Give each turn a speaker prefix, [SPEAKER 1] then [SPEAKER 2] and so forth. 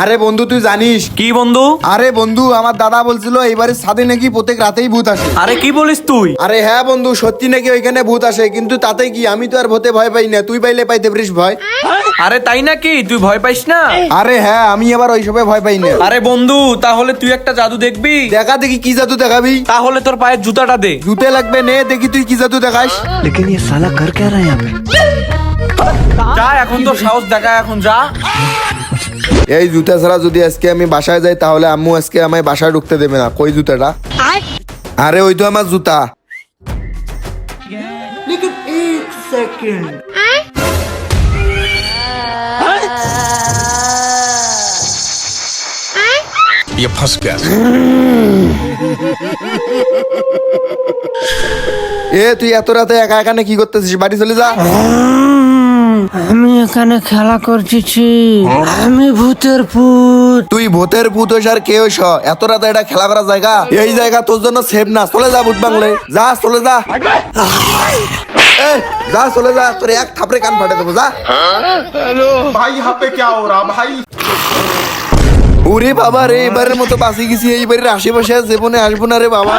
[SPEAKER 1] আরে বন্ধু তুই জানিস?
[SPEAKER 2] কি বন্ধু?
[SPEAKER 1] আরে বন্ধু আমার দাদা বলছিল এইবারে ছাদে নাকি প্রত্যেক রাতেই ভূত আসে।
[SPEAKER 2] আরে কি বলিস তুই?
[SPEAKER 1] আরে হ্যাঁ বন্ধু সত্যি নাকি ওইখানে ভূত আসে, কিন্তু তাতে কি, আমি তো আর ভূতে ভয় পাই না, তুই পাইলে পাইতে পারিস ভয়।
[SPEAKER 2] আরে তাই নাকি? তুই ভয় পাইস না?
[SPEAKER 1] আরে হ্যাঁ আমি আবার ওইসবে ভয় পাই না।
[SPEAKER 2] আরে বন্ধু তাহলে তুই একটা জাদু দেখবি?
[SPEAKER 1] দেখা দেখি কি জাদু দেখাবি?
[SPEAKER 2] তাহলে তোর পায়ের জুতাটা দে।
[SPEAKER 1] জুতে লাগবে নে, দেখি তুই কি জাদু দেখাস।
[SPEAKER 3] लेकिन ये साला कर क्या रहा है यहाँ पे?
[SPEAKER 2] যা এখন তোর সাহস দেখা, এখন যা।
[SPEAKER 1] এই জুতা ছাড়া যদি আজকে আমি বাসায় যাই তাহলে আম্মু আজকে আমায় বাসায় ঢুকতে দেবে না। কই জুতাটা? আরে ওই তো আমার জুতা।
[SPEAKER 4] ये फंस गया।
[SPEAKER 1] এ তুই এত রাতে একা এখানে কি করতেছিস? বাড়ি চলে যা।
[SPEAKER 5] আমি এখানে খেলা করতেছি, আমি ভূতের ভূত।
[SPEAKER 1] তুই ভূতের ভূত হইস আর কে হইস? এত রাতে এটা খেলা করার জায়গা? এই জায়গা তোর জন্য সেফ না। চলে যা ভূত বাংলে, যা চলে যা। এই, যা চলে যা, তোর এক থাপড়ে কান ফাটে দেবো, যা।
[SPEAKER 6] भाई यहाँ पे क्या हो रहा भाई?
[SPEAKER 1] ওরে বাবা রে, এবারের মতো বাঁচি গেছি, এইবারের আশেপাশে আর জীবনে আসবো না রে বাবা।